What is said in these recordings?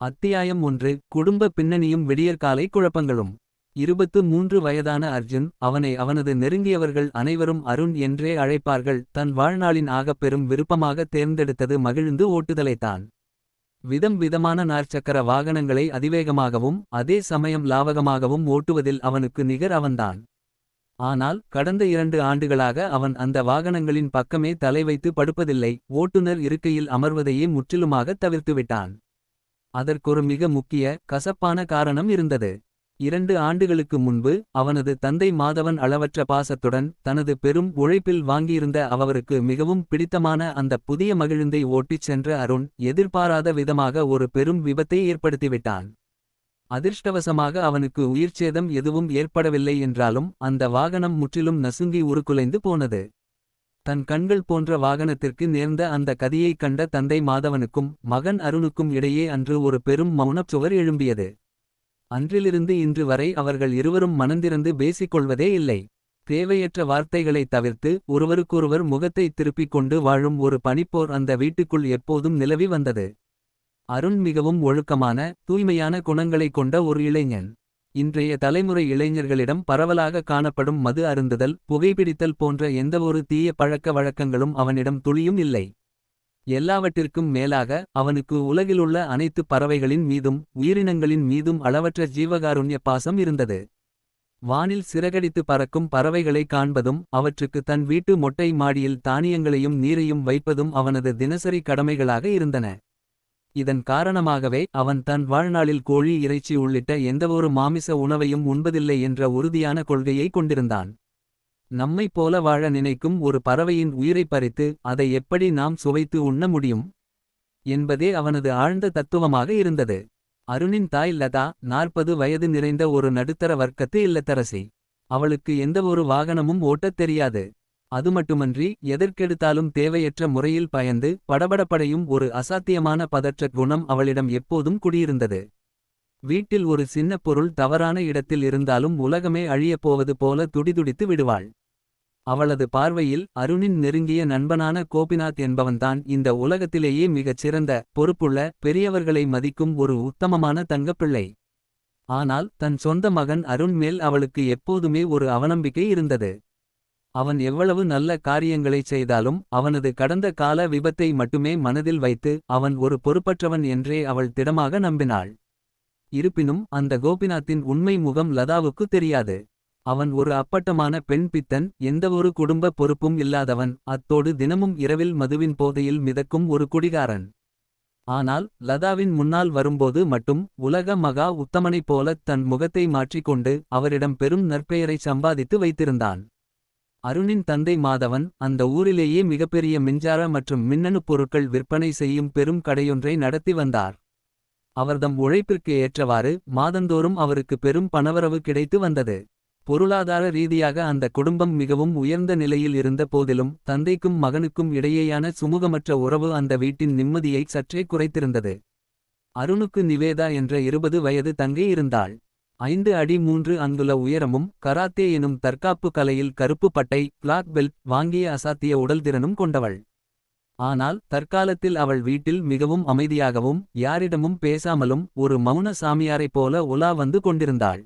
அத்தியாயம் 1. குடும்ப பின்னணியும் விடியற்காலை குழப்பங்களும். 23 வயதான அர்ஜுன், அவனை அவனது நெருங்கியவர்கள் அனைவரும் அருண் என்றே அழைப்பார்கள், தன் வாழ்நாளின் ஆகப்பெரும் விருப்பமாக தேர்ந்தெடுத்தது மகிழ்ந்து ஓட்டுதலைத்தான். விதம் விதமான நாற்சக்கர வாகனங்களை அதிவேகமாகவும் அதே சமயம் லாவகமாகவும் ஓட்டுவதில் அவனுக்கு நிகர் அவன்தான். ஆனால் கடந்த 2 ஆண்டுகளாக அவன் அந்த வாகனங்களின் பக்கமே தலை வைத்து படுப்பதில்லை, ஓட்டுநர் இருக்கையில் அமர்வதையே முற்றிலுமாகத் தவிர்த்துவிட்டான். அதற்கொரு மிக முக்கிய, கசப்பான காரணம் இருந்தது. 2 ஆண்டுகளுக்கு முன்பு அவனது தந்தை மாதவன் அளவற்ற பாசத்துடன் தனது பெரும் உழைப்பில் வாங்கியிருந்த அவருக்கு மிகவும் பிடித்தமான அந்த புதிய மகிழுந்தை ஓட்டிச் சென்ற அருண் எதிர்பாராத விதமாக ஒரு பெரும் விபத்தை ஏற்படுத்திவிட்டான். அதிர்ஷ்டவசமாக அவனுக்கு உயிர்ச்சேதம் எதுவும் ஏற்படவில்லை என்றாலும் அந்த வாகனம் முற்றிலும் நசுங்கி உருக்குலைந்து போனது. தன் கண்கள் போன்ற வாகனத்திற்கு நேர்ந்த அந்த கதியைக் கண்ட தந்தை மாதவனுக்கும் மகன் அருணுக்கும் இடையே அன்று ஒரு பெரும் மௌனச் சுவர் எழும்பியது. அன்றிலிருந்து இன்று வரை அவர்கள் இருவரும் மனந்திறந்து பேசிக்கொள்வதே இல்லை. தேவையற்ற வார்த்தைகளைத் தவிர்த்து ஒருவருக்கொருவர் முகத்தை திருப்பிக் கொண்டு வாழும் ஒரு பனிப்போர் அந்த வீட்டுக்குள் எப்போதும் நிலவி வந்தது. அருண் மிகவும் ஒழுக்கமான, தூய்மையான குணங்களைக் கொண்ட ஒரு இளைஞன். இன்றைய தலைமுறை இளைஞர்களிடம் பரவலாக காணப்படும் மது அருந்துதல், புகைப்பிடித்தல் போன்ற எந்தவொரு தீய பழக்க வழக்கங்களும் அவனிடம் துளியும் இல்லை. எல்லாவற்றிற்கும் மேலாக அவனுக்கு உலகிலுள்ள அனைத்து பறவைகளின் மீதும் உயிரினங்களின் மீதும் அளவற்ற ஜீவகாருண்ய பாசம் இருந்தது. வானில் சிறகடித்து பறக்கும் பறவைகளை காண்பதும் அவற்றுக்கு தன் வீட்டு மொட்டை மாடியில் தானியங்களையும் நீரையும் வைப்பதும் அவனது தினசரி கடமைகளாக இருந்தன. இதன் காரணமாகவே அவன் தன் வாழ்நாளில் கோழி இறைச்சி உள்ளிட்ட எந்தவொரு மாமிச உணவையும் உண்பதில்லை என்ற உறுதியான கொள்கையை கொண்டிருந்தான். நம்மைப் போல வாழ நினைக்கும் ஒரு பறவையின் உயிரைப் பறித்து அதை எப்படி நாம் சுவைத்து உண்ண முடியும் என்பதே அவனது ஆழ்ந்த தத்துவமாக இருந்தது. அருணின் தாய் லதா 40 வயது நிறைந்த ஒரு நடுத்தர வர்க்கத்து இல்லத்தரசி. அவளுக்கு எந்தவொரு வாகனமும் ஓட்டத் தெரியாது. அதுமட்டுமன்றி எதற்கெடுத்தாலும் தேவையற்ற முறையில் பயந்து படபடப்படையும் ஒரு அசாத்தியமான பதற்ற குணம் அவளிடம் எப்போதும் குடியிருந்தது. வீட்டில் ஒரு சின்ன பொருள் தவறான இடத்தில் இருந்தாலும் உலகமே அழியப் போவது போல துடிதுடித்து விடுவாள். அவளது பார்வையில் அருணின் நெருங்கிய நண்பனான கோபிநாத் என்பவன்தான் இந்த உலகத்திலேயே மிகச் சிறந்த, பொறுப்புள்ள, பெரியவர்களை மதிக்கும் ஒரு உத்தமமான தங்கப்பிள்ளை. ஆனால் தன் சொந்த மகன் அருண் மேல் அவளுக்கு எப்போதுமே ஒரு அவநம்பிக்கை இருந்தது. அவன் எவ்வளவு நல்ல காரியங்களைச் செய்தாலும் அவனது கடந்த கால விபத்தை மட்டுமே மனதில் வைத்து அவன் ஒரு பொறுப்பற்றவன் என்றே அவள் திடமாக நம்பினாள். இருப்பினும் அந்த கோபிநாத்தின் உண்மை முகம் லதாவுக்கு தெரியாது. அவன் ஒரு அப்பட்டமான பெண் பித்தன், எந்தவொரு குடும்ப பொறுப்பும் இல்லாதவன், அத்தோடு தினமும் இரவில் மதுவின் போதையில் மிதக்கும் ஒரு குடிகாரன். ஆனால் லதாவின் முன்னால் வரும்போது மட்டும் உலக மகா உத்தமனைப் போலத் தன் முகத்தை மாற்றிக்கொண்டு அவரிடம் பெரும் நற்பெயரை சம்பாதித்து வைத்திருந்தான். அருணின் தந்தை மாதவன் அந்த ஊரிலேயே மிகப்பெரிய மின்சார மற்றும் மின்னணு பொருட்கள் விற்பனை செய்யும் பெரும் கடையொன்றை நடத்தி வந்தார். அவர்தம் உழைப்பிற்கு ஏற்றவாறு மாதந்தோறும் அவருக்கு பெரும் பணவரவு கிடைத்து வந்தது. பொருளாதார ரீதியாக அந்த குடும்பம் மிகவும் உயர்ந்த நிலையில் இருந்த போதிலும் தந்தைக்கும் மகனுக்கும் இடையேயான சுமூகமற்ற உறவு அந்த வீட்டின் நிம்மதியை சற்றே குறைத்திருந்தது. அருணுக்கு நிவேதா என்ற 20 வயது தங்கை இருந்தாள். 5 அடி 3 அங்குல உயரமும் கராத்தே எனும் தற்காப்பு கலையில் கருப்பு பட்டை, பிளாக் பெல்ட் வாங்கிய அசாத்திய உடல்திறனும் கொண்டவள். ஆனால் தற்காலத்தில் அவள் வீட்டில் மிகவும் அமைதியாகவும் யாரிடமும் பேசாமலும் ஒரு மௌன சாமியாரைப் போல உலா வந்து கொண்டிருந்தாள்.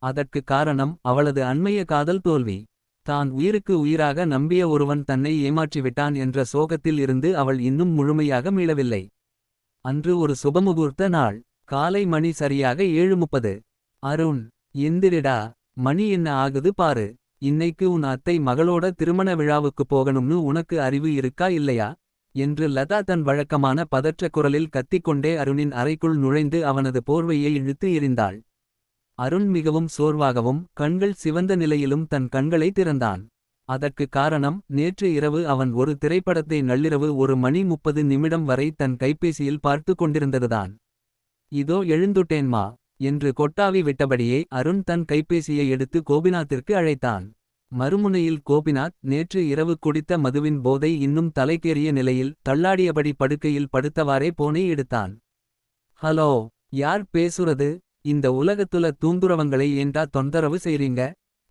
அதற்கு காரணம் அவளது அண்மைய காதல் தோல்வி. தான் உயிருக்கு உயிராக நம்பிய ஒருவன் தன்னை ஏமாற்றிவிட்டான் என்ற சோகத்தில் இருந்து அவள் இன்னும் முழுமையாக மீளவில்லை. அன்று ஒரு சுபமுகூர்த்த நாள். காலை மணி சரியாக 7:30. அருண், எந்திரிடா, மணி என்ன ஆகுது பாரு. இன்னைக்கு உன் அத்தை மகளோட திருமண விழாவுக்கு போகணும்னு உனக்கு அறிவு இருக்கா இல்லையா என்று லதா தன் வழக்கமான பதற்ற குரலில் கத்திக்கொண்டே அருணின் அறைக்குள் நுழைந்து அவனது போர்வையை இழுத்து எறிந்தாள். அருண் மிகவும் சோர்வாகவும் கண்கள் சிவந்த நிலையிலும் தன் கண்களை திறந்தான். அதற்கு காரணம், நேற்று இரவு அவன் ஒரு திரைப்படத்தை நள்ளிரவு 1:30 வரை தன் கைபேசியில் பார்த்து கொண்டிருந்ததுதான். இதோ எழுந்துட்டேன்மா என்று கொட்டாவி விட்டபடியே அருண் தன் கைபேசியை எடுத்து கோபிநாத்திற்கு அழைத்தான். மறுமுனையில் கோபிநாத் நேற்று இரவு குடித்த மதுவின் போதை இன்னும் தலைக்கேறிய நிலையில் தள்ளாடியபடி படுக்கையில் படுத்தவாறே போனை எடுத்தான். ஹலோ, யார் பேசுறது? இந்த உலகத்துல தூங்குறவங்களை ஏண்டா தொந்தரவு செய்றீங்க?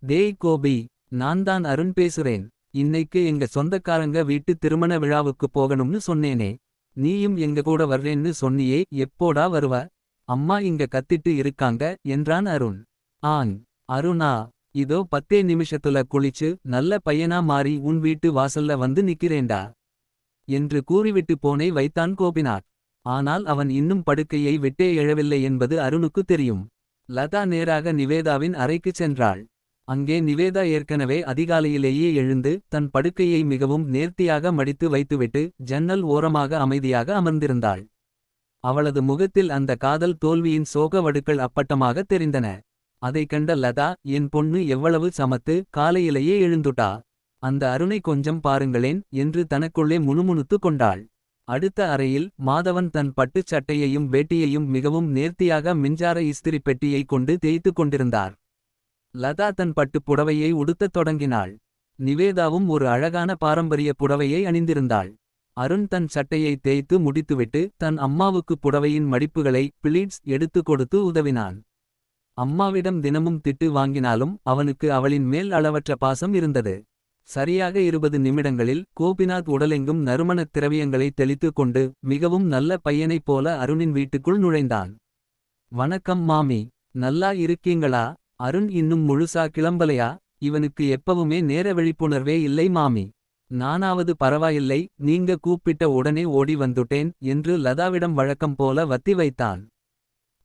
டேய் கோபி, நான்தான் அருண் பேசுறேன். இன்னைக்கு எங்க சொந்தக்காரங்க வீட்டு திருமண விழாவுக்கு போகணும்னு சொன்னேனே, நீயும் எங்க கூட வர்றேன்னு சொன்னியே, எப்போடா வருவ? அம்மா இங்க கத்திட்டு இருக்காங்க என்றான் அருண். ஆங். அருணா, இதோ 10 நிமிஷத்துல குளிச்சு நல்ல பையனா மாறி உன் வீட்டு வாசல்ல வந்து நிக்கிறேன்டா என்று கூறிவிட்டு போனை வைத்தான் கோபிநாத். ஆனால் அவன் இன்னும் படுக்கையை விட்டே எழவில்லை என்பது அருணுக்கு தெரியும். லதா நேராக நிவேதாவின் அறைக்குச் சென்றாள். அங்கே நிவேதா ஏற்கனவே அதிகாலையிலேயே எழுந்து தன் படுக்கையை மிகவும் நேர்த்தியாக மடித்து வைத்துவிட்டு ஜன்னல் ஓரமாக அமைதியாக அமர்ந்திருந்தாள். அவளது முகத்தில் அந்த காதல் தோல்வியின் சோக வடுக்கள் அப்பட்டமாக தெரிந்தன. அதைக் கண்ட லதா, என் பொண்ணு எவ்வளவு சமத்து, காலையிலேயே எழுந்துட்டா. அந்த அருணை கொஞ்சம் பாருங்களேன் என்று தனக்குள்ளே முணுமுணுத்து கொண்டாள். அடுத்த அறையில் மாதவன் தன் பட்டுச் சட்டையையும் வேட்டியையும் மிகவும் நேர்த்தியாக மின்சார இஸ்திரி பெட்டியை கொண்டு தேய்த்து கொண்டிருந்தார். லதா தன் பட்டுப் புடவையை உடுத்தத் தொடங்கினாள். நிவேதாவும் ஒரு அழகான பாரம்பரிய புடவையை அணிந்திருந்தாள். அருண் தன் சட்டையை தேய்த்து முடித்துவிட்டு தன் அம்மாவுக்கு புடவையின் மடிப்புகளை பிளீட்ஸ் எடுத்து கொடுத்து உதவினான். அம்மாவிடம் தினமும் திட்டு வாங்கினாலும் அவனுக்கு அவளின் மேல் அளவற்ற பாசம் இருந்தது. சரியாக 20 நிமிடங்களில் கோபிநாத் உடலெங்கும் நறுமணத் திரவியங்களை தெளித்து கொண்டு மிகவும் நல்ல பையனைப் போல அருணின் வீட்டுக்குள் நுழைந்தான். வணக்கம் மாமி, நல்லா இருக்கீங்களா? அருண் இன்னும் முழுசா கிளம்பலையா? இவனுக்கு எப்பவுமே நேர விழிப்புணர்வே இல்லை மாமி. நானாவது பரவாயில்லை, நீங்க கூப்பிட்ட உடனே ஓடி வந்துட்டேன் என்று லதாவிடம் வழக்கம் போல வத்தி வைத்தான்.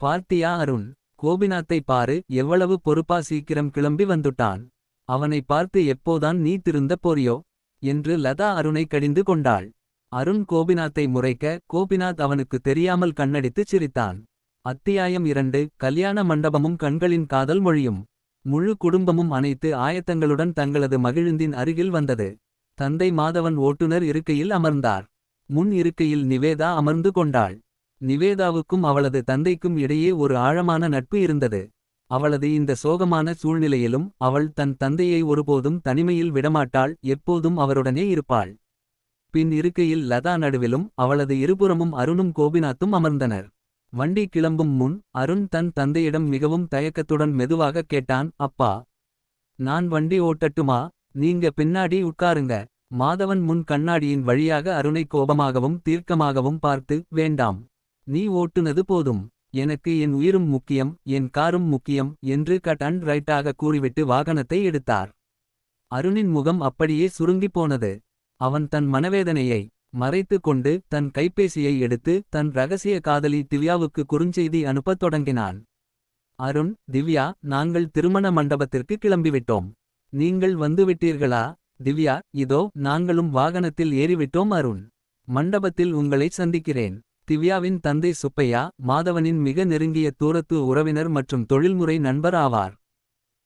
பார்த்தியா அருண், கோபிநாத்தை பாரு, எவ்வளவு பொறுப்பா சீக்கிரம் கிளம்பி வந்துட்டான். அவனை பார்த்து எப்போதான் நீ திருந்த போறியோ என்று லதா அருணை கடிந்து கொண்டாள். அருண் கோபிநாத்தை முறைக்க கோபிநாத் அவனுக்கு தெரியாமல் கண்ணடித்துச் சிரித்தான். அத்தியாயம் 2. கல்யாண மண்டபமும் கண்களின் காதல் மொழியும். முழு குடும்பமும் அனைத்து ஆயத்தங்களுடன் தங்களது மகிழுந்தின் அருகில் வந்தது. தந்தை மாதவன் ஓட்டுநர் இருக்கையில் அமர்ந்தார். முன் இருக்கையில் நிவேதா அமர்ந்து கொண்டாள். நிவேதாவுக்கும் அவளது தந்தைக்கும் இடையே ஒரு ஆழமான நட்பு இருந்தது. அவளது இந்த சோகமான சூழ்நிலையிலும் அவள் தன் தந்தையை ஒருபோதும் தனிமையில் விடமாட்டாள், எப்போதும் அவருடனே இருப்பாள். பின் இருக்கையில் லதா நடுவிலும் அவளது இருபுறமும் அருணும் கோபிநாத்தும் அமர்ந்தனர். வண்டி கிளம்பும் முன் அருண் தன் தந்தையிடம் மிகவும் தயக்கத்துடன் மெதுவாக கேட்டான், அப்பா, நான் வண்டி ஓட்டட்டுமா? நீங்க பின்னாடி உட்காருங்க. மாதவன் முன் கண்ணாடியின் வழியாக அருணை கோபமாகவும் தீர்க்கமாகவும் பார்த்து, வேண்டாம், நீ ஓட்டுனது போதும். எனக்கு என் உயிரும் முக்கியம், என் காரும் முக்கியம் என்று கட் அண்ட் ரைட்டாக கூறிவிட்டு வாகனத்தை எடுத்தார். அருணின் முகம் அப்படியே சுருங்கிப் போனது. அவன் தன் மனவேதனையை மறைத்து கொண்டு தன் கைபேசியை எடுத்து தன் ரகசிய காதலி திவ்யாவுக்கு குறுஞ்செய்தி அனுப்பத் தொடங்கினான். அருண், திவ்யா, நாங்கள் திருமண மண்டபத்திற்கு கிளம்பிவிட்டோம். நீங்கள் வந்துவிட்டீர்களா? திவ்யா, இதோ நாங்களும் வாகனத்தில் ஏறிவிட்டோம். அருண், மண்டபத்தில் உங்களை சந்திக்கிறேன். திவ்யாவின் தந்தை சுப்பையா மாதவனின் மிக நெருங்கிய தூரத்து உறவினர் மற்றும் தொழில்முறை நண்பர் ஆவார்.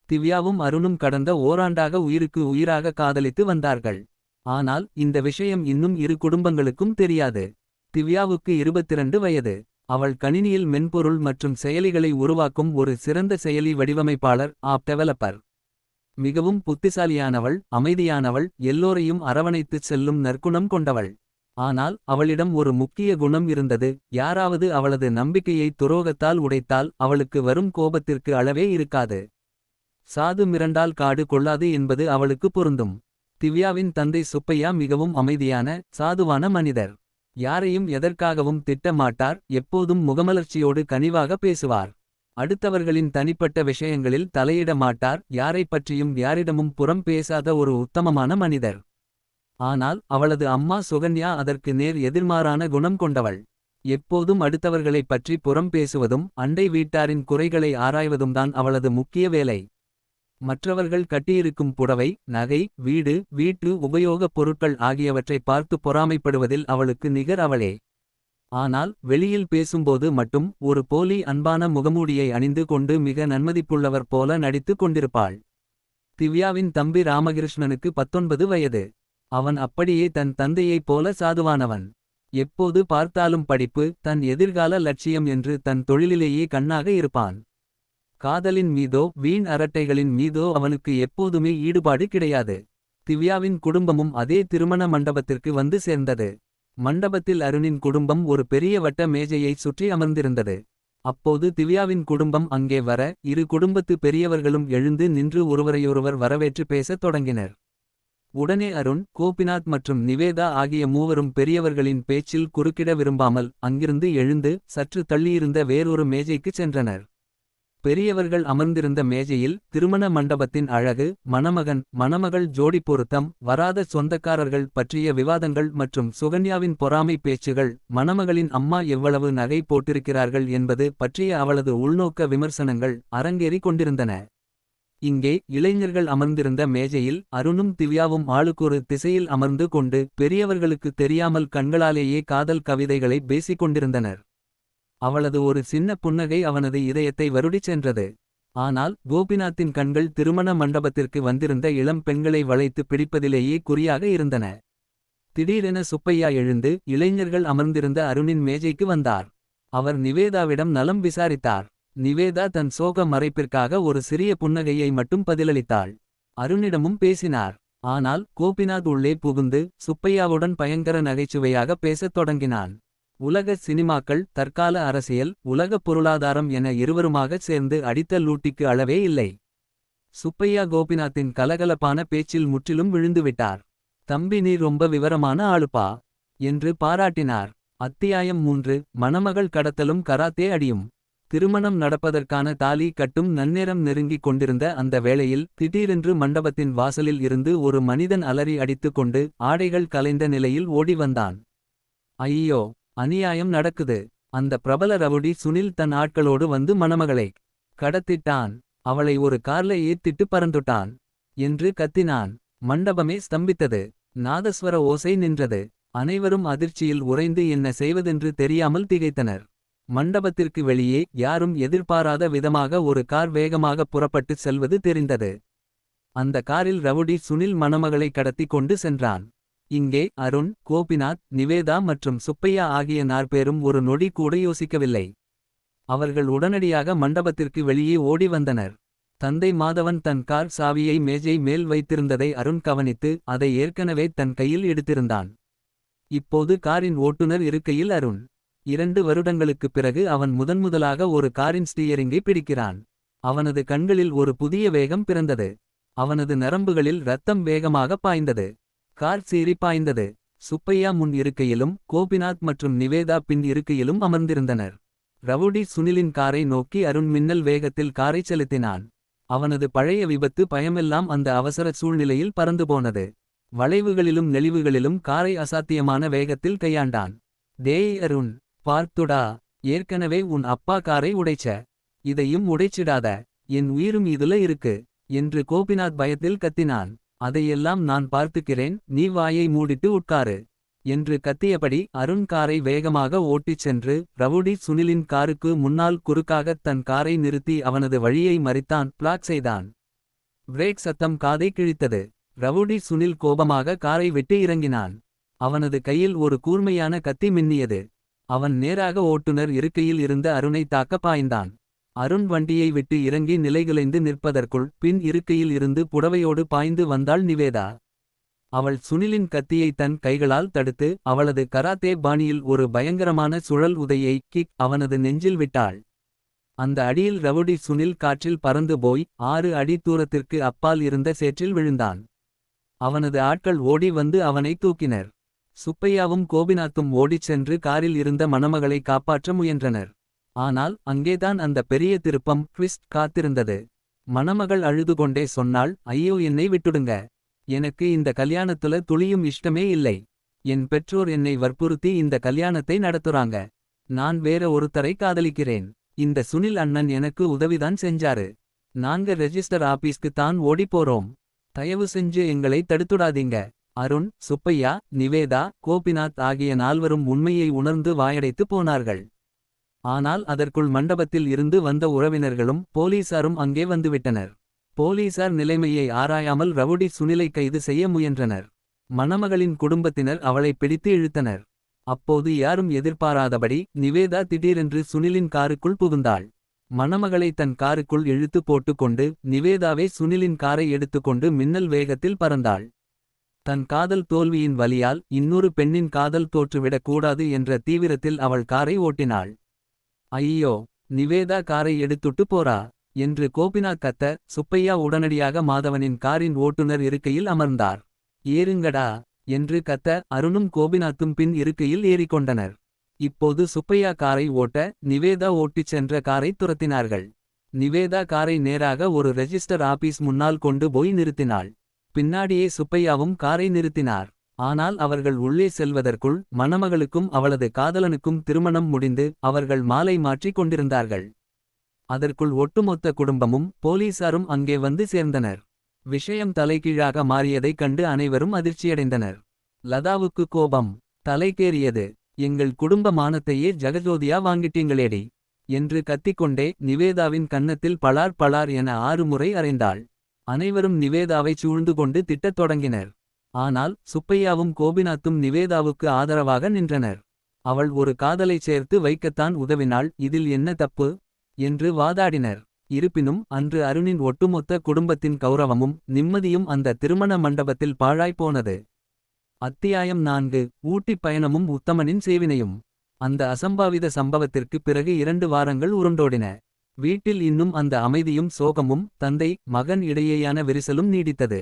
திவ்யாவும் அருணும் கடந்த ஓராண்டாக உயிருக்கு உயிராக காதலித்து வந்தார்கள். ஆனால் இந்த விஷயம் இன்னும் இரு குடும்பங்களுக்கும் தெரியாது. திவ்யாவுக்கு 22 வயது. அவள் கணினியில் மென்பொருள் மற்றும் செயலிகளை உருவாக்கும் ஒரு சிறந்த செயலி வடிவமைப்பாளர், ஆப் டெவலப்பர். மிகவும் புத்திசாலியானவள், அமைதியானவள், எல்லோரையும் அரவணைத்துச் செல்லும் நற்குணம் கொண்டவள். ஆனால் அவளிடம் ஒரு முக்கிய குணம் இருந்தது. யாராவது அவளது நம்பிக்கையை துரோகத்தால் உடைத்தால் அவளுக்கு வரும் கோபத்திற்கு அளவே இருக்காது. சாது மிரண்டால் காடு கொள்ளாது என்பது அவளுக்கு பொருந்தும். திவ்யாவின் தந்தை சுப்பையா மிகவும் அமைதியான, சாதுவான மனிதர். யாரையும் எதற்காகவும் திட்ட மாட்டார், எப்போதும் முகமலர்ச்சியோடு கனிவாக பேசுவார். அடுத்தவர்களின் தனிப்பட்ட விஷயங்களில் தலையிட மாட்டார், யாரைப் பற்றியும் யாரிடமும் புறம் பேசாத ஒரு உத்தமமான மனிதர். ஆனால் அவளது அம்மா சுகன்யா அதற்கு நேர் எதிர்மாறான குணம் கொண்டவள். எப்போதும் அடுத்தவர்களைப் பற்றி புறம் பேசுவதும் அண்டை வீட்டாரின் குறைகளை ஆராய்வதும்தான் அவளது முக்கிய வேலை. மற்றவர்கள் கட்டியிருக்கும் புடவை, நகை, வீடு, வீட்டு உபயோகப் பொருட்கள் ஆகியவற்றை பார்த்து பொறாமைப்படுவதில் அவளுக்கு நிகர் அவளே. ஆனால் வெளியில் பேசும்போது மட்டும் ஒரு போலி அன்பான முகமூடியை அணிந்து கொண்டு மிக நன்மதிப்புள்ளவர் போல நடித்து கொண்டிருப்பாள். திவ்யாவின் தம்பி ராமகிருஷ்ணனுக்கு 19 வயது. அவன் அப்படியே தன் தந்தையைப் போல சாதுவானவன். எப்போது பார்த்தாலும் படிப்பு, தன் எதிர்கால லட்சியம் என்று தன் தொழிலிலேயே கண்ணாக இருப்பான். காதலின் மீதோ வீண் அரட்டைகளின் மீதோ அவனுக்கு எப்போதுமே ஈடுபாடு கிடையாது. திவ்யாவின் குடும்பமும் அதே திருமண மண்டபத்திற்கு வந்து சேர்ந்தது. மண்டபத்தில் அருணின் குடும்பம் ஒரு பெரிய வட்ட மேஜையை சுற்றி அமர்ந்திருந்தது. அப்போது திவ்யாவின் குடும்பம் அங்கே வர இரு குடும்பத்து பெரியவர்களும் எழுந்து நின்று ஒருவரையொருவர் வரவேற்று பேசத் தொடங்கினர். உடனே அருண், கோபிநாத் மற்றும் நிவேதா ஆகிய மூவரும் பெரியவர்களின் பேச்சில் குறுக்கிட விரும்பாமல் அங்கிருந்து எழுந்து சற்று தள்ளியிருந்த வேறொரு மேஜைக்குச் சென்றனர். பெரியவர்கள் அமர்ந்திருந்த மேஜையில் திருமண மண்டபத்தின் அழகு, மணமகன் மணமகள் ஜோடி பொருத்தம், வராத சொந்தக்காரர்கள் பற்றிய விவாதங்கள் மற்றும் சுகன்யாவின் பொறாமை பேச்சுகள், மணமகளின் அம்மா எவ்வளவு நகை போட்டிருக்கிறார்கள் என்பது பற்றிய அவளது உள்நோக்க விமர்சனங்கள் அரங்கேறிக் கொண்டிருந்தன. இங்கே இளைஞர்கள் அமர்ந்திருந்த மேஜையில் அருணும் திவ்யாவும் ஆளுக்கொரு திசையில் அமர்ந்து கொண்டு பெரியவர்களுக்கு தெரியாமல் கண்களாலேயே காதல் கவிதைகளை பேசிக் கொண்டிருந்தனர். அவளது ஒரு சின்ன புன்னகை அவனது இதயத்தை வருடிச் சென்றது. ஆனால் கோபிநாத்தின் கண்கள் திருமண மண்டபத்திற்கு வந்திருந்த இளம் பெண்களை வளைத்து பிடிப்பதிலேயே குறியாக இருந்தன. திடீரென சுப்பையா எழுந்து இளைஞர்கள் அமர்ந்திருந்த அருணின் மேஜைக்கு வந்தார். அவர் நிவேதாவிடம் நலம் விசாரித்தார். நிவேதா தன் சோக மறைப்பிற்காக ஒரு சிறிய புன்னகையை மட்டும் பதிலளித்தாள். அருணிடமும் பேசினார். ஆனால் கோபிநாத் உள்ளே புகுந்து சுப்பையாவுடன் பயங்கர நகைச்சுவையாக பேசத் தொடங்கினான். உலக சினிமாக்கள், தற்கால அரசியல், உலக பொருளாதாரம் என இருவருமாகச் சேர்ந்து அடித்த லூட்டிக்கு அளவே இல்லை. சுப்பையா கோபிநாத்தின் கலகலப்பான பேச்சில் முற்றிலும் விழுந்துவிட்டார். தம்பி, நீ ரொம்ப விவரமான ஆளுப்பா என்று பாராட்டினார். அத்தியாயம் 3. மணமகள் கடத்தலும் கராத்தே அடியும். திருமணம் நடப்பதற்கான தாலி கட்டும் நன்னேரம் நெருங்கிக் கொண்டிருந்த அந்த வேளையில் திடீரென்று மண்டபத்தின் வாசலில் இருந்து ஒரு மனிதன் அலறி அடித்து கொண்டு ஆடைகள் கலைந்த நிலையில் ஓடி வந்தான். ஐயோ, அநியாயம் நடக்குது. அந்த பிரபல ரவுடி சுனில் தன் ஆட்களோடு வந்து மணமகளை கடத்திட்டான். அவளை ஒரு கார்ல ஏத்திட்டு பறந்துட்டான் என்று கத்தினான். மண்டபமே ஸ்தம்பித்தது. நாதஸ்வர ஓசை நின்றது. அனைவரும் அதிர்ச்சியில் உறைந்து என்ன செய்வதென்று தெரியாமல் திகைத்தனர். மண்டபத்திற்கு வெளியே யாரும் எதிர்பாராத விதமாக ஒரு கார் வேகமாக புறப்பட்டுச் செல்வது தெரிந்தது. அந்த காரில் ரவுடி சுனில் மணமகளை கடத்தி கொண்டு சென்றான். இங்கே அருண், கோபிநாத், நிவேதா மற்றும் சுப்பையா ஆகிய 4 பேரும் ஒரு நொடி கூட யோசிக்கவில்லை. அவர்கள் உடனடியாக மண்டபத்திற்கு வெளியே ஓடி வந்தனர். தந்தை மாதவன் தன் கார் சாவியை மேஜை மேல் வைத்திருந்ததை அருண் கவனித்து அதை ஏற்கனவே தன் கையில் எடுத்திருந்தான். இப்போது காரின் ஓட்டுநர் இருக்கையில் அருண். 2 வருடங்களுக்குப் பிறகு அவன் முதன்முதலாக ஒரு காரின் ஸ்டீயரிங்கை பிடிக்கிறான். அவனது கண்களில் ஒரு புதிய வேகம் பிறந்தது. அவனது நரம்புகளில் இரத்தம் வேகமாக பாய்ந்தது. கார் சீறி பாய்ந்தது. சுப்பையா முன் இருக்கையிலும் கோபிநாத் மற்றும் நிவேதா பின் இருக்கையிலும் அமர்ந்திருந்தனர். ரவுடி சுனிலின் காரை நோக்கி அருண் மின்னல் வேகத்தில் காரை செலுத்தினான். அவனது பழைய விபத்து பயமெல்லாம் அந்த அவசர சூழ்நிலையில் பறந்து போனது. வளைவுகளிலும் நெளிவுகளிலும் காரை அசாத்தியமான வேகத்தில் கையாண்டான். டேய் அருண், பார்த்துடா, ஏற்கனவே உன் அப்பா காரை உடைச்ச. இதையும் உடைச்சிடாத. என் உயிரும் இதுல இருக்கு என்று கோபிநாத் பயத்தில் கத்தினான். அதையெல்லாம் நான் பார்த்துக்கிறேன், நீ வாயை மூடிட்டு உட்காரு என்று கத்தியபடி அருண் காரை வேகமாக ஓட்டிச் சென்று ரவுடி சுனிலின் காருக்கு முன்னால் குறுக்காகத் தன் காரை நிறுத்தி அவனது வழியை மறித்தான். பிளாக் செய்தான். பிரேக் சத்தம் காதை கிழித்தது. ரவுடி சுனில் கோபமாக காரை விட்டு இறங்கினான். அவனது கையில் ஒரு கூர்மையான கத்தி மின்னியது. அவன் நேராக ஓட்டுநர் இருக்கையில் இருந்த அருணை தாக்க பாய்ந்தான். அருண் வண்டியை விட்டு இறங்கி நிலைகுலைந்து நிற்பதற்குள் பின் இருக்கையில் இருந்து புடவையோடு பாய்ந்து வந்தாள் நிவேதா. அவள் சுனிலின் கத்தியை தன் கைகளால் தடுத்து அவளது கராத்தே பாணியில் ஒரு பயங்கரமான சுழல் உதையை கிக் அவனது நெஞ்சில் விட்டாள். அந்த அடியில் ரவுடி சுனில் காற்றில் பறந்து போய் 6 அடி தூரத்திற்கு அப்பால் இருந்த சேற்றில் விழுந்தான். அவனது ஆட்கள் ஓடி வந்து அவனை தூக்கினர். சுப்பையாவும் கோபிநாத்தும் ஓடிச் சென்று காரில் இருந்த மணமகளை காப்பாற்ற முயன்றனர். ஆனால் அங்கேதான் அந்த பெரிய திருப்பம், ட்விஸ்ட் காத்திருந்தது. மணமகள் அழுதுகொண்டே சொன்னாள், ஐயோ, என்னை விட்டுடுங்க. எனக்கு இந்த கல்யாணத்துல துளியும் இஷ்டமே இல்லை. என் பெற்றோர் என்னை வற்புறுத்தி இந்த கல்யாணத்தை நடத்துறாங்க. நான் வேற ஒருத்தரை காதலிக்கிறேன். இந்த சுனில் அண்ணன் எனக்கு உதவிதான் செஞ்சாரு. நாங்க ரெஜிஸ்டர் ஆபீஸ்க்கு தான் ஓடி போறோம். தயவு செஞ்சு எங்களை தடுத்துடாதீங்க. அருண், சுப்பையா, நிவேதா, கோபிநாத் ஆகிய 4வரும் உண்மையை உணர்ந்து வாயடைத்து போனார்கள். ஆனால் அதற்குள் மண்டபத்தில் இருந்து வந்த உறவினர்களும் போலீசாரும் அங்கே வந்துவிட்டனர். போலீசார் நிலைமையை ஆராயாமல் ரவுடி சுனிலை கைது செய்ய முயன்றனர். மணமகளின் குடும்பத்தினர் அவளை பிடித்து இழுத்தனர். அப்போது யாரும் எதிர்பாராதபடி நிவேதா திடீரென்று சுனிலின் காருக்குள் புகுந்தாள். மணமகளை தன் காருக்குள் இழுத்து போட்டுக்கொண்டு நிவேதாவே சுனிலின் காரை எடுத்துக்கொண்டு மின்னல் வேகத்தில் பறந்தாள். தன் காதல் தோல்வியின் வலியால் இன்னொரு பெண்ணின் காதல் தோற்றுவிடக் கூடாது என்ற தீவிரத்தில் அவள் காரை ஓட்டினாள். ஐயோ, நிவேதா காரை எடுத்துட்டு போறா என்று கோபிநாத் கத்த, சுப்பையா உடனடியாக மாதவனின் காரின் ஓட்டுநர் இருக்கையில் அமர்ந்தார். ஏறுங்கடா என்று கத்த அருணும் கோபிநாத்தும் பின் இருக்கையில் ஏறிக்கொண்டனர். இப்போது சுப்பையா காரை ஓட்ட நிவேதா ஓட்டிச் சென்ற காரை துரத்தினார்கள். நிவேதா காரை நேராக ஒரு ரெஜிஸ்டர் ஆபீஸ் முன்னால் கொண்டு போய் நிறுத்தினாள். பின்னாடியே சுப்பையாவும் காரை நிறுத்தினார். ஆனால் அவர்கள் உள்ளே செல்வதற்குள் மணமகளுக்கும் அவளது காதலனுக்கும் திருமணம் முடிந்து அவர்கள் மாலை மாற்றிக் கொண்டிருந்தார்கள். அதற்குள் ஒட்டுமொத்த குடும்பமும் போலீசாரும் அங்கே வந்து சேர்ந்தனர். விஷயம் தலைகீழாக மாறியதைக் கண்டு அனைவரும் அதிர்ச்சியடைந்தனர். லதாவுக்கு கோபம் தலைக்கேறியது. எங்கள் குடும்ப மானத்தையே ஜகஜோதியா வாங்கிட்டீங்களேடி என்று கத்திக்கொண்டே நிவேதாவின் கன்னத்தில் பளார் பளார் என 6 முறை அறைந்தாள். அனைவரும் நிவேதாவைச் சூழ்ந்து கொண்டு திட்டத் தொடங்கினர். ஆனால் சுப்பையாவும் கோபிநாத்தும் நிவேதாவுக்கு ஆதரவாக நின்றனர். அவள் ஒரு காதலைச் சேர்த்து வைக்கத்தான் உதவினாள், இதில் என்ன தப்பு என்று வாதாடினர். இருப்பினும் அன்று அருணின் ஒட்டுமொத்த குடும்பத்தின் கௌரவமும் நிம்மதியும் அந்த திருமண மண்டபத்தில் பாழாய்ப்போனது. அத்தியாயம் 4. ஊட்டிப் பயணமும் உத்தமனின் சேவினையும். அந்த அசம்பாவித சம்பவத்திற்குப் பிறகு 2 வாரங்கள் உருண்டோடின. வீட்டில் இன்னும் அந்த அமைதியும் சோகமும் தந்தை மகன் இடையேயான விரிசலும் நீடித்தது.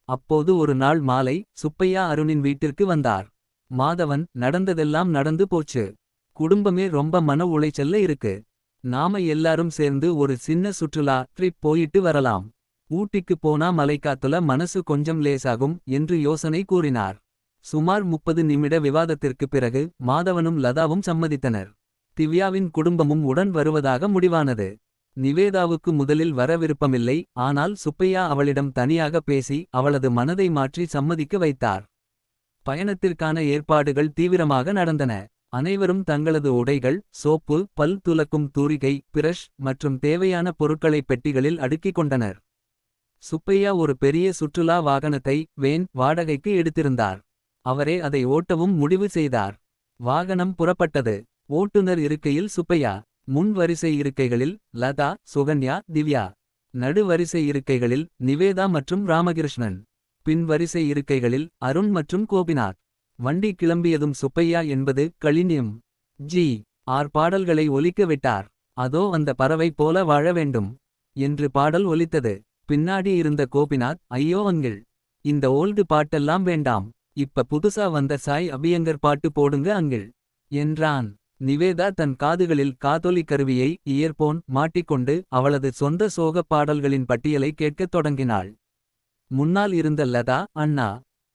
அப்போது ஒரு நாள் மாலை சுப்பையா அருணின் வீட்டிற்கு வந்தார். மாதவன், நடந்ததெல்லாம் நடந்து போச்சு. குடும்பமே ரொம்ப மன உளைச்சல்ல இருக்கு. நாம எல்லாரும் சேர்ந்து ஒரு சின்ன சுற்றுலா ட்ரிப் போயிட்டு வரலாம். ஊட்டிக்கு போனா மலைக்காத்துல மனசு கொஞ்சம் லேசாகும் என்று யோசனை கூறினார். சுமார் 30 நிமிட விவாதத்திற்குப் பிறகு மாதவனும் லதாவும் சம்மதித்தனர். திவ்யாவின் குடும்பமும் உடன் வருவதாக முடிவானது. நிவேதாவுக்கு முதலில் வர விருப்பமில்லை. ஆனால் சுப்பையா அவளிடம் தனியாக பேசி அவளது மனதை மாற்றி சம்மதிக்க வைத்தார். பயணத்திற்கான ஏற்பாடுகள் தீவிரமாக நடந்தன. அனைவரும் தங்களது உடைகள், சோப்பு, பல் துலக்கும் தூரிகை, பிரஷ் மற்றும் தேவையான பொருட்களை பெட்டிகளில் அடுக்கிக் கொண்டனர். சுப்பையா ஒரு பெரிய சுற்றுலா வாகனத்தை வேன் வாடகைக்கு எடுத்திருந்தார். அவரே அதை ஓட்டவும் முடிவு செய்தார். வாகனம் புறப்பட்டது. ஓட்டுநர் இருக்கையில் சுப்பையா. முன் வரிசை இருக்கைகளில் லதா, சுகன்யா, திவ்யா. நடு வரிசை இருக்கைகளில் நிவேதா மற்றும் ராமகிருஷ்ணன். பின் வரிசை இருக்கைகளில் அருண் மற்றும் கோபிநாத். வண்டி கிளம்பியதும் சுப்பையா என்பது கலினியம் ஜி ஆர் பாடல்களை ஒலிக்க விட்டார். அதோ அந்த பறவை போல வாழ வேண்டும் என்று பாடல் ஒலித்தது. பின்னாடி இருந்த கோபிநாத், ஐயோ அங்கிள், இந்த ஓல்டு பாட்டெல்லாம் வேண்டாம். இப்ப புதுசா வந்த சாய் அபியங்கர் பாட்டு போடுங்க அங்கிள் என்றான். நிவேதா தன் காதுகளில் காதொலி கருவியை இயர்போன் மாட்டிக்கொண்டு அவளது சொந்த சோகப் பாடல்களின் பட்டியலை கேட்கத் தொடங்கினாள். முன்னால் இருந்த லதா, அண்ணா,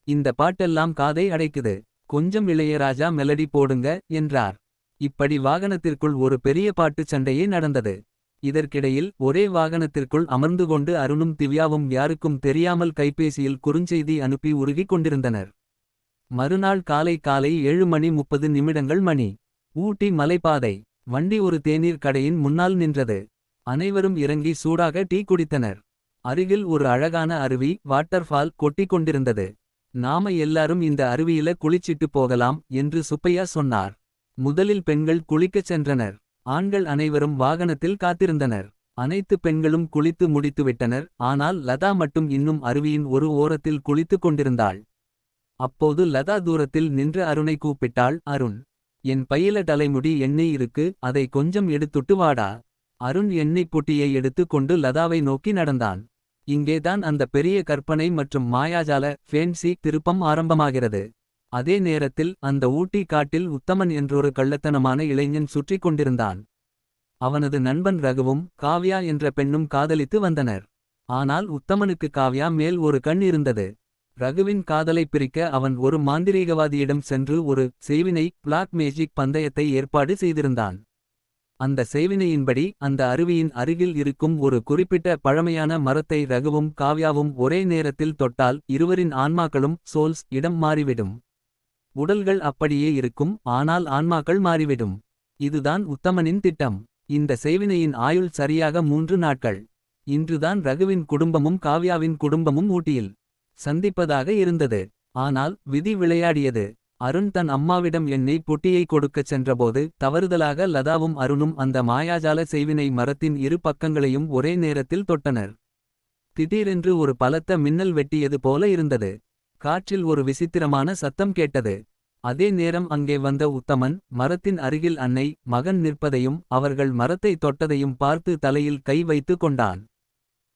இந்த பாட்டெல்லாம் காதை அடைக்குது. கொஞ்சம் இளையராஜா மெலடி போடுங்க என்றார். இப்படி வாகனத்திற்குள் ஒரு பெரிய பாட்டுச் சண்டையே நடந்தது. இதற்கிடையில் ஒரே வாகனத்திற்குள் அமர்ந்து கொண்டு அருணும் திவ்யாவும் யாருக்கும் தெரியாமல் கைபேசியில் குறுஞ்செய்தி அனுப்பி உருகிக் கொண்டிருந்தனர். மறுநாள் காலை 7:30 மணி. ஊட்டி மலைப்பாதை. வண்டி ஒரு தேநீர் கடையின் முன்னால் நின்றது. அனைவரும் இறங்கி சூடாக டீ குடித்தனர். அருகில் ஒரு அழகான அருவி வாட்டர்ஃபால் கொட்டிக் கொண்டிருந்தது. நாம எல்லாரும் இந்த அருவியில குளிச்சிட்டு போகலாம் என்று சுப்பையா சொன்னார். முதலில் பெண்கள் குளிக்கச் சென்றனர். ஆண்கள் அனைவரும் வாகனத்தில் காத்திருந்தனர். அனைத்து பெண்களும் குளித்து முடித்துவிட்டனர். ஆனால் லதா மட்டும் இன்னும் அருவியின் ஒரு ஓரத்தில் குளித்துக் கொண்டிருந்தாள். அப்போது லதா தூரத்தில் நின்று அருணை கூப்பிட்டாள். அருண், என் பையில தலைமுடி எண்ணெய் இருக்கு, அதை கொஞ்சம் எடுத்துட்டு வாடா. அருண் எண்ணெய் பொட்டியை எடுத்து கொண்டு லதாவை நோக்கி நடந்தான். இங்கேதான் அந்த பெரிய கற்பனை மற்றும் மாயாஜால ஃபேன்சி திருப்பம் ஆரம்பமாகிறது. அதே நேரத்தில் அந்த ஊட்டி காட்டில் உத்தமன் என்றொரு கள்ளத்தனமான இளைஞன் சுற்றிக் கொண்டிருந்தான். அவனது நண்பன் ரகுவும் காவ்யா என்ற பெண்ணும் காதலித்து வந்தனர். ஆனால் உத்தமனுக்கு காவ்யா மேல் ஒரு கண் இருந்தது. ரகுவின் காதலை பிரிக்க அவன் ஒரு மாந்திரீகவாதியிடம் சென்று ஒரு செய்வினை பிளாக் மேஜிக் பந்தயத்தை ஏற்பாடு செய்திருந்தான். அந்த செய்வினையின்படி அந்த அருவியின் அருகில் இருக்கும் ஒரு குறிப்பிட்ட பழமையான மரத்தை ரகுவும் காவ்யாவும் ஒரே நேரத்தில் தொட்டால் இருவரின் ஆன்மாக்களும் சோல்ஸ் இடம் மாறிவிடும். உடல்கள் அப்படியே இருக்கும், ஆனால் ஆன்மாக்கள் மாறிவிடும். இதுதான் உத்தமனின் திட்டம். இந்த செய்வினையின் ஆயுள் சரியாக 3 நாட்கள். இன்றுதான் ரகுவின் குடும்பமும் காவ்யாவின் குடும்பமும் ஊட்டியில் சந்திப்பதாக இருந்தது. ஆனால் விதி விளையாடியது. அருண் தன் அம்மாவிடம் எண்ணெய் பொட்டியை கொடுக்கச் சென்றபோது தவறுதலாக லதாவும் அருணும் அந்த மாயாஜால செய்வினை மரத்தின் இரு பக்கங்களையும் ஒரே நேரத்தில் தொட்டனர். திடீரென்று ஒரு பலத்த மின்னல் வெட்டியது போல இருந்தது. காற்றில் ஒரு விசித்திரமான சத்தம் கேட்டது. அதே நேரம் அங்கே வந்த உத்தமன் மரத்தின் அருகில் அன்னை மகன் நிற்பதையும் அவர்கள் மரத்தை தொட்டதையும் பார்த்து தலையில் கை வைத்து கொண்டான்.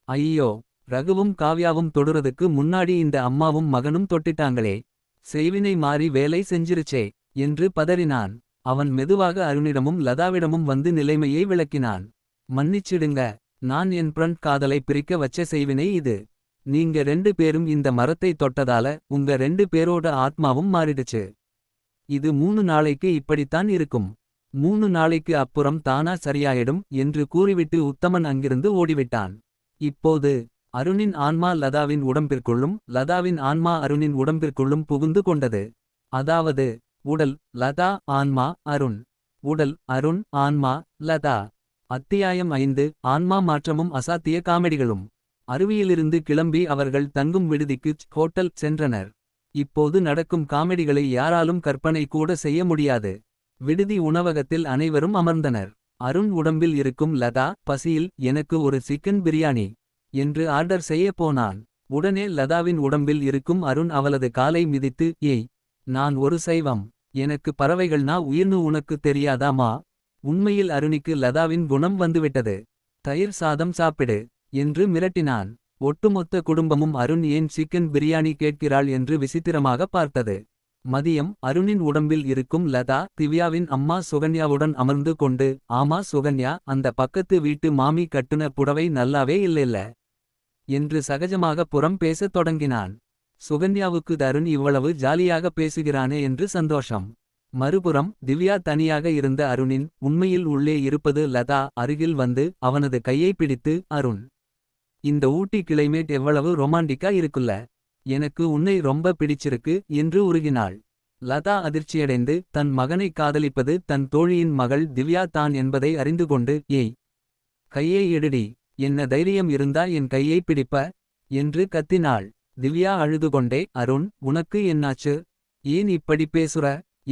ஐயோ, ரகுவும் காவ்யாவும் தொடுறதுக்கு முன்னாடி இந்த அம்மாவும் மகனும் தொட்டிட்டாங்களே. செய்வினை மாறி வேலை செஞ்சிருச்சே என்று பதறினான். அவன் மெதுவாக அருணிடமும் லதாவிடமும் வந்து நிலைமையை விளக்கினான். மன்னிச்சிடுங்க. நான் என் பிரண்ட் காதலை பிரிக்க வச்ச செய்வினை இது. நீங்க 2 பேரும் இந்த மரத்தை தொட்டதால உங்க 2 பேரோட ஆத்மாவும் மாறிடுச்சு. இது 3 நாளைக்கு இப்படித்தான் இருக்கும். 3 நாளைக்கு அப்புறம் தானா சரியாயிடும் என்று கூறிவிட்டு உத்தமன் அங்கிருந்து ஓடிவிட்டான். இப்போது அருணின் ஆன்மா லதாவின் உடம்பிற்குள்ளும் லதாவின் ஆன்மா அருணின் உடம்பிற்குள்ளும் புகுந்து கொண்டது. அதாவது உடல் லதா, ஆன்மா அருண். உடல் அருண், ஆன்மா லதா. அத்தியாயம் 5. ஆன்மா மாற்றமும் அசாத்திய காமெடிகளும். அருவியிலிருந்து கிளம்பி அவர்கள் தங்கும் விடுதிக்கு ஹோட்டல் சென்றனர். இப்போது நடக்கும் காமெடிகளை யாராலும் கற்பனை கூட செய்ய முடியாது. விடுதி உணவகத்தில் அனைவரும் அமர்ந்தனர். அருண் உடம்பில் இருக்கும் லதா பசியில் எனக்கு ஒரு சிக்கன் பிரியாணி என்று ஆர்டர் செய்ய போனான். உடனே லதாவின் உடம்பில் இருக்கும் அருண் அவளது காலை மிதித்து, ஏய், நான் ஒரு சைவம். எனக்கு பறவைகள்னா உயிர்னு உனக்கு தெரியாதாமா? உண்மையில் அருணிக்கு லதாவின் குணம் வந்துவிட்டது. தயிர் சாதம் சாப்பிடு என்று மிரட்டினான். ஒட்டுமொத்த குடும்பமும் அருண் ஏன் சிக்கன் பிரியாணி கேட்கிறாள் என்று விசித்திரமாக பார்த்தது. மதியம் அருணின் உடம்பில் இருக்கும் லதா திவ்யாவின் அம்மா சுகன்யாவுடன் அமர்ந்து கொண்டு, ஆமா சுகன்யா, அந்த பக்கத்து வீட்டு மாமி கட்டுன புடவை நல்லாவே இல்லைல்ல என்று சகஜமாக புறம் பேசத் தொடங்கினான். சுகன்யாவுக்கு அருண் இவ்வளவு ஜாலியாக பேசுகிறானே என்று சந்தோஷம். மறுபுறம் திவ்யா தனியாக இருந்த அருணின் உண்மையில் உள்ளே இருப்பது லதா அருகில் வந்து அவனது கையை பிடித்து, அருண், இந்த ஊட்டி கிளைமேட் எவ்வளவு ரொமாண்டிக்கா இருக்குல்ல. எனக்கு உன்னை ரொம்ப பிடிச்சிருக்கு என்று உருகினாள். லதா அதிர்ச்சியடைந்து தன் மகனை காதலிப்பது தன் தோழியின் மகள் திவ்யா தான் என்பதை அறிந்து கொண்டு, ஏய், கையை எடுடி, என்ன தைரியம் இருந்தா என் கையை பிடிப்ப என்று கத்தினாள். திவ்யா அழுதுகொண்டே, அருண், உனக்கு என்னாச்சு? ஏன் இப்படி பேசுற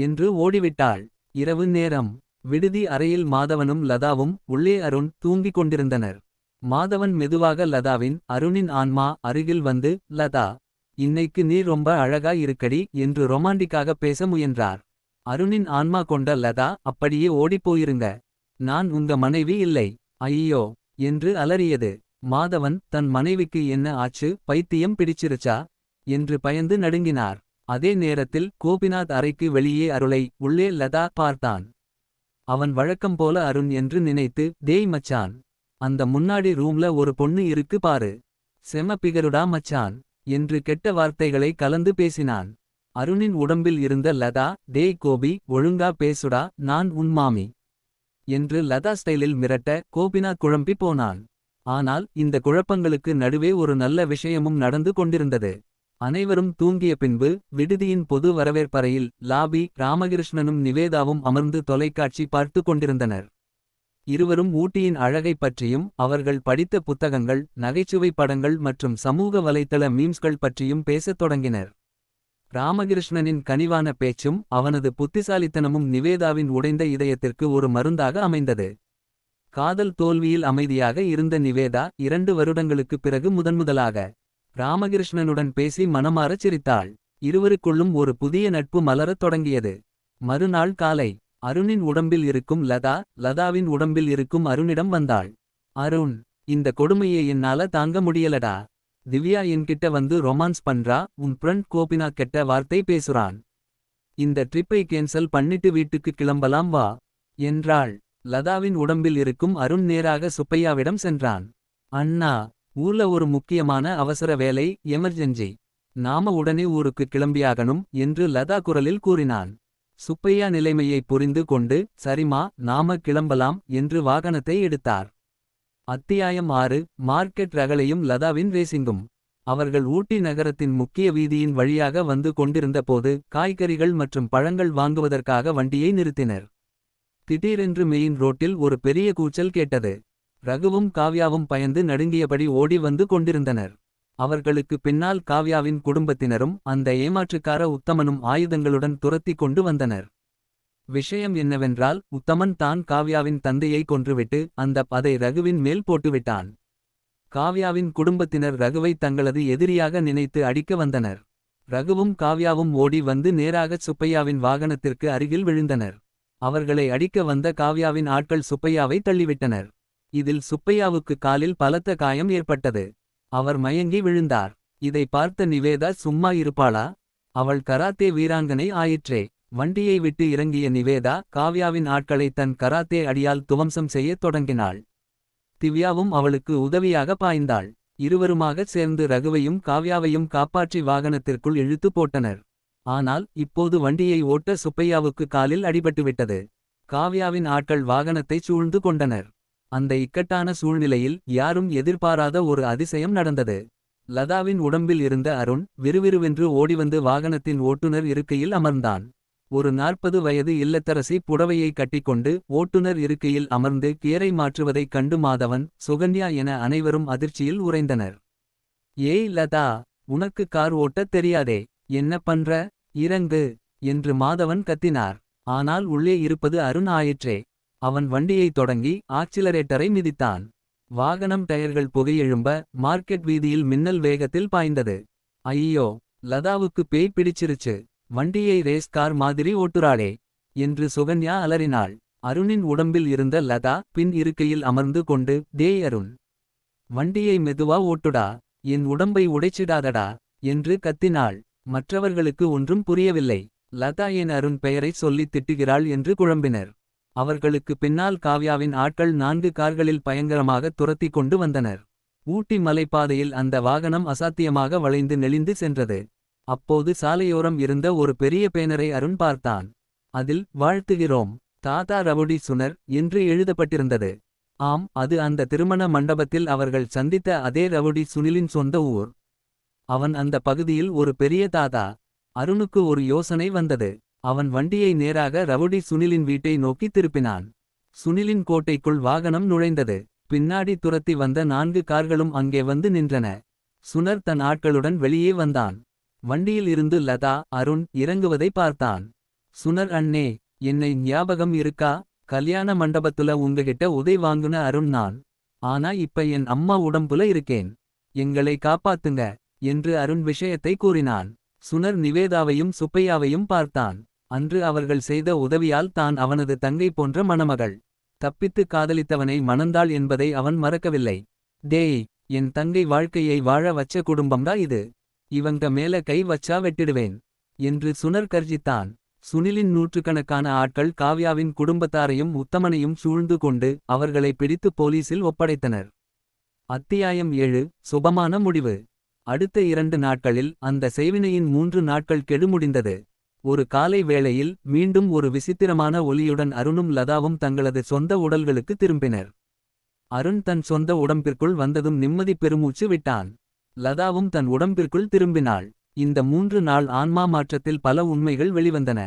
என்று ஓடிவிட்டாள். இரவு நேரம். விடுதி அறையில் மாதவனும் லதாவும் உள்ளே அருண் தூங்கிக் கொண்டிருந்தனர். மாதவன் மெதுவாக லதாவின் அருணின் ஆன்மா அருகில் வந்து, லதா, இன்னைக்கு நீ ரொம்ப அழகா இருக்கடி என்று ரொமாண்டிக்காக பேச முயன்றார். அருணின் ஆன்மா கொண்ட லதா அப்படியே ஓடிப்போயிருங்க. நான் உங்க மனைவி இல்லை. ஐயோ என்று அலறியது. மாதவன் தன் மனைவிக்கு என்ன ஆச்சு, பைத்தியம் பிடிச்சிருச்சா என்று பயந்து நடுங்கினார். அதே நேரத்தில் கோபிநாத் அறைக்கு வெளியே அருளை உள்ளே லதா பார்த்தான். அவன் வழக்கம் போல அருண் என்று நினைத்து, டேய் மச்சான், அந்த முன்னாடி ரூம்ல ஒரு பொண்ணு இருக்கு பாரு, செம பிகருடா மச்சான் என்று கெட்ட வார்த்தைகளை கலந்து பேசினான். அருணின் உடம்பில் இருந்த லதா, டேய் கோபி, ஒழுங்கா பேசுடா, நான் உன் மாமி என்று லதா ஸ்டைலில் மிரட்ட கோபிநாத் குழம்பி போனான். ஆனால் இந்த குழப்பங்களுக்கு நடுவே ஒரு நல்ல விஷயமும் நடந்து கொண்டிருந்தது. அனைவரும் தூங்கிய பின்பு விடுதியின் பொது வரவேற்பறையில் லாபி ராமகிருஷ்ணனும் நிவேதாவும் அமர்ந்து தொலைக்காட்சி பார்த்து கொண்டிருந்தனர். இருவரும் ஊட்டியின் அழகை பற்றியும் அவர்கள் படித்த புத்தகங்கள், நகைச்சுவை படங்கள் மற்றும் சமூக வலைத்தள மீம்ஸ்கள் பற்றியும் பேசத் தொடங்கினர். ராமகிருஷ்ணனின் கனிவான பேச்சும் அவனது புத்திசாலித்தனமும் நிவேதாவின் உடைந்த இதயத்திற்கு ஒரு மருந்தாக அமைந்தது. காதல் தோல்வியில் அமைதியாக இருந்த நிவேதா 2 வருடங்களுக்குப் பிறகு முதன்முதலாக ராமகிருஷ்ணனுடன் பேசி மனமாரச் சிரித்தாள். இருவருக்குள்ளும் ஒரு புதிய நட்பு மலரத் தொடங்கியது. மறுநாள் காலை அருணின் உடம்பில் இருக்கும் லதா லதாவின் உடம்பில் இருக்கும் அருணிடம் வந்தாள். அருண், இந்த கொடுமையை என்னால தாங்க முடியலடா. திவ்யா என்கிட்ட வந்து ரொமான்ஸ் பண்றா, உன் ஃப்ரெண்ட் கோபிநாத் கெட்ட வார்த்தை பேசுறான். இந்த ட்ரிப்பை கேன்சல் பண்ணிட்டு வீட்டுக்கு கிளம்பலாம் வா என்றாள். லதாவின் உடம்பில் இருக்கும் அருண் நேராக சுப்பையாவிடம் சென்றான். அண்ணா, ஊர்ல ஒரு முக்கியமான அவசர வேலை, எமர்ஜென்சி. நாம உடனே ஊருக்கு கிளம்பியாகணும் என்று லதா குரலில் கூறினான். சுப்பையா நிலைமையை புரிந்து கொண்டு, சரிமா, நாம கிளம்பலாம் என்று வாகனத்தை எடுத்தார். அத்தியாயம் 6. மார்க்கெட் ரகளையும் லதாவின் ரேசிங்கும். அவர்கள் ஊட்டி நகரத்தின் முக்கிய வீதியின் வழியாக வந்து கொண்டிருந்த போது காய்கறிகள் மற்றும் பழங்கள் வாங்குவதற்காக வண்டியை நிறுத்தினர். திடீரென்று மெயின் ரோட்டில் ஒரு பெரிய கூச்சல் கேட்டது. ரகுவும் காவ்யாவும் பயந்து நடுங்கியபடி ஓடி வந்து கொண்டிருந்தனர். அவர்களுக்கு பின்னால் காவ்யாவின் குடும்பத்தினரும் அந்த ஏமாற்றுக்கார உத்தமனும் ஆயுதங்களுடன் துரத்தி கொண்டு வந்தனர். விஷயம் என்னவென்றால், உத்தமன் தான் காவ்யாவின் தந்தையை கொன்றுவிட்டு அதை ரகுவின் மேல் போட்டுவிட்டான். காவ்யாவின் குடும்பத்தினர் ரகுவை தங்களது எதிரியாக நினைத்து அடிக்க வந்தனர். ரகுவும் காவ்யாவும் ஓடி வந்து நேராக சுப்பையாவின் வாகனத்திற்கு அருகில் விழுந்தனர். அவர்களை அடிக்க வந்த காவ்யாவின் ஆட்கள் சுப்பையாவை தள்ளிவிட்டனர். இதில் சுப்பையாவுக்கு காலில் பலத்த காயம் ஏற்பட்டது. அவர் மயங்கி விழுந்தார். இதை பார்த்த நிவேதா சும்மா இருப்பாளா? அவள் கராத்தே வீராங்கனை ஆயிற்றே. வண்டியை விட்டு இறங்கிய நிவேதா காவ்யாவின் ஆட்களை தன் கராத்தே அடியால் துவம்சம் செய்யத் தொடங்கினாள். திவ்யாவும் அவளுக்கு உதவியாக பாய்ந்தாள். இருவருமாகச் சேர்ந்து ரகுவையும் காவ்யாவையும் காப்பாற்றி வாகனத்திற்குள் இழுத்து போட்டனர். ஆனால் இப்போது வண்டியை ஓட்ட சுப்பையாவுக்கு காலில் அடிபட்டுவிட்டது. காவ்யாவின் ஆட்கள் வாகனத்தை சூழ்ந்து கொண்டனர். அந்த இக்கட்டான சூழ்நிலையில் யாரும் எதிர்பாராத ஒரு அதிசயம் நடந்தது. லதாவின் உடம்பில் இருந்த அருண் விறுவிறுவென்று ஓடிவந்து வாகனத்தின் ஓட்டுநர் இருக்கையில் அமர்ந்தான். ஒரு 40 வயது இல்லத்தரசி புடவையை கட்டிக்கொண்டு ஓட்டுநர் இருக்கையில் அமர்ந்து கியரை மாற்றுவதைக் கண்டு மாதவன், சுகன்யா என அனைவரும் அதிர்ச்சியில் உறைந்தனர். ஏய் லதா, உனக்கு கார் ஓட்டத் தெரியாதே, என்ன பண்ற? இறங்கு என்று மாதவன் கத்தினார். ஆனால் உள்ளே இருப்பது அருண் ஆயிற்றே. அவன் வண்டியை தொடங்கி ஆக்சிலரேட்டரை மிதித்தான். வாகனம் டயர்கள் புகையெழும்ப மார்க்கெட் வீதியில் மின்னல் வேகத்தில் பாய்ந்தது. ஐயோ, லதாவுக்கு பேய் பிடிச்சிருச்சு. வண்டியை ரேஸ் கார் மாதிரி ஓட்டுறாளே என்று சுகன்யா அலறினாள். அருணின் உடம்பில் இருந்த லதா பின் இருக்கையில் அமர்ந்து கொண்டு, டேய் அருண், வண்டியை மெதுவா ஓட்டுடா, என் உடம்பை உடைச்சிடாதடா என்று கத்தினாள். மற்றவர்களுக்கு ஒன்றும் புரியவில்லை. லதா என் அருண் பெயரைச் சொல்லித் திட்டுகிறாள் என்று குழம்பினர். அவர்களுக்கு பின்னால் காவ்யாவின் ஆட்கள் 4 கார்களில் பயங்கரமாக துரத்திக் கொண்டு வந்தனர். ஊட்டி மலைப்பாதையில் அந்த வாகனம் அசாத்தியமாக வளைந்து நெளிந்து சென்றது. அப்போது சாலையோரம் இருந்த ஒரு பெரிய பேனரை அருண் பார்த்தான். அதில் வாழ்த்துகிறோம் தாதா ரவுடி சுனர் என்று எழுதப்பட்டிருந்தது. ஆம், அது அந்த திருமண மண்டபத்தில் அவர்கள் சந்தித்த அதே ரவுடி சுனிலின் சொந்த ஊர். அவன் அந்த பகுதியில் ஒரு பெரிய தாதா. அருணுக்கு ஒரு யோசனை வந்தது. அவன் வண்டியை நேராக ரவுடி சுனிலின் வீட்டை நோக்கி திருப்பினான். சுனிலின் கோட்டைக்குள் வாகனம் நுழைந்தது. பின்னாடி துரத்தி வந்த 4 கார்களும் அங்கே வந்து நின்றன. சுனர் தன் ஆட்களுடன் வெளியே வந்தான். வண்டியில் இருந்து லதா, அருண் இறங்குவதை பார்த்தான். சுனர் அண்ணே, என்னை ஞாபகம் இருக்கா? கல்யாண மண்டபத்துல உங்ககிட்ட உதை வாங்குன அருண் நான். ஆனா இப்ப என் அம்மா உடம்புல இருக்கேன். எங்களை காப்பாத்துங்க என்று அருண் விஷயத்தை கூறினான். சுனர் நிவேதாவையும் சுப்பையாவையும் பார்த்தான். அன்று அவர்கள் செய்த உதவியால் தான் அவனது தங்கை போன்ற மணமகள் தப்பித்து காதலித்தவனை மணந்தாள் என்பதை அவன் மறக்கவில்லை. டேய், என் தங்கை வாழ்க்கையை வாழ வச்ச குடும்பம்டா இது. இவங்க மேல கை வச்சா வெட்டிடுவேன் என்று சுனர் கர்ஜித்தான். சுனிலின் நூற்றுக்கணக்கான ஆட்கள் காவ்யாவின் குடும்பத்தாரையும் உத்தமனையும் சூழ்ந்து கொண்டு அவர்களை பிடித்து போலீசில் ஒப்படைத்தனர். அத்தியாயம் 7 சுபமான முடிவு. அடுத்த 2 நாட்களில் அந்த செய்வினையின் 3 நாட்கள் கெடு முடிந்தது. ஒரு காலை வேளையில் மீண்டும் ஒரு விசித்திரமான ஒலியுடன் அருணும் லதாவும் தங்களது சொந்த உடல்களுக்கு திரும்பினர். அருண் தன் சொந்த உடம்பிற்குள் வந்ததும் நிம்மதி பெருமூச்சு விட்டான். லதாவும் தன் உடம்பிற்குள் திரும்பினாள். இந்த 3 நாள் ஆன்மா மாற்றத்தில் பல உண்மைகள் வெளிவந்தன.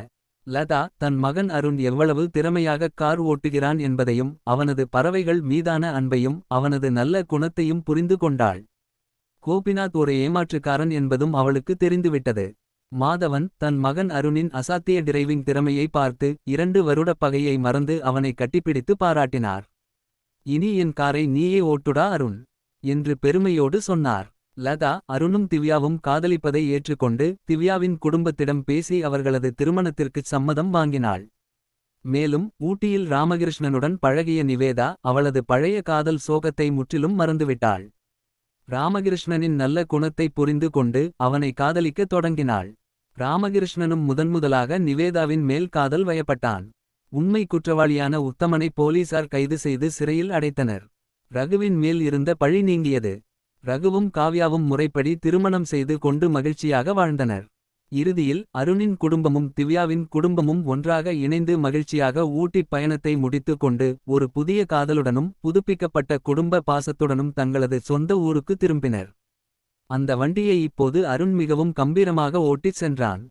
லதா தன் மகன் அருண் எவ்வளவு திறமையாக கார் ஓட்டுகிறான் என்பதையும் அவனது பறவைகள் மீதான அன்பையும் அவனது நல்ல குணத்தையும் புரிந்து கொண்டாள். கோபிநாத் ஒரு ஏமாற்றுக்காரன் என்பதும் அவளுக்கு தெரிந்துவிட்டது. மாதவன் தன் மகன் அருணின் அசாத்திய டிரைவிங் திறமையை பார்த்து 2 வருட பகையை மறந்து அவனை கட்டிப்பிடித்து பாராட்டினார். இனி என் காரை நீயே ஓட்டுடா அருண் என்று பெருமையோடு சொன்னார். லதா அருணும் திவ்யாவும் காதலிப்பதை ஏற்றுக்கொண்டு திவ்யாவின் குடும்பத்திடம் பேசி அவர்களது திருமணத்திற்குச் சம்மதம் வாங்கினாள். மேலும் ஊட்டியில் ராமகிருஷ்ணனுடன் பழகிய நிவேதா அவளது பழைய காதல் சோகத்தை முற்றிலும் மறந்துவிட்டாள். ராமகிருஷ்ணனின் நல்ல குணத்தை புரிந்து கொண்டு அவனை காதலிக்கத் தொடங்கினாள். ராமகிருஷ்ணனும் முதன்முதலாக நிவேதாவின் மேல் காதல் வயப்பட்டான். உண்மை குற்றவாளியான உத்தமனை போலீசார் கைது செய்து சிறையில் அடைத்தனர். ரகுவின் மேல் இருந்த பழி நீங்கியது. ரகுவும் காவ்யாவும் முறைப்படி திருமணம் செய்து கொண்டு மகிழ்ச்சியாக வாழ்ந்தனர். இறுதியில் அருணின் குடும்பமும் திவ்யாவின் குடும்பமும் ஒன்றாக இணைந்து மகிழ்ச்சியாக ஊட்டி பயணத்தை முடித்து கொண்டு ஒரு புதிய காதலுடனும் புதுப்பிக்கப்பட்ட குடும்ப பாசத்துடனும் தங்களது சொந்த ஊருக்கு திரும்பினர். அந்த வண்டியை இப்போது அருண் மிகவும் கம்பீரமாக ஓட்டிச் சென்றான்.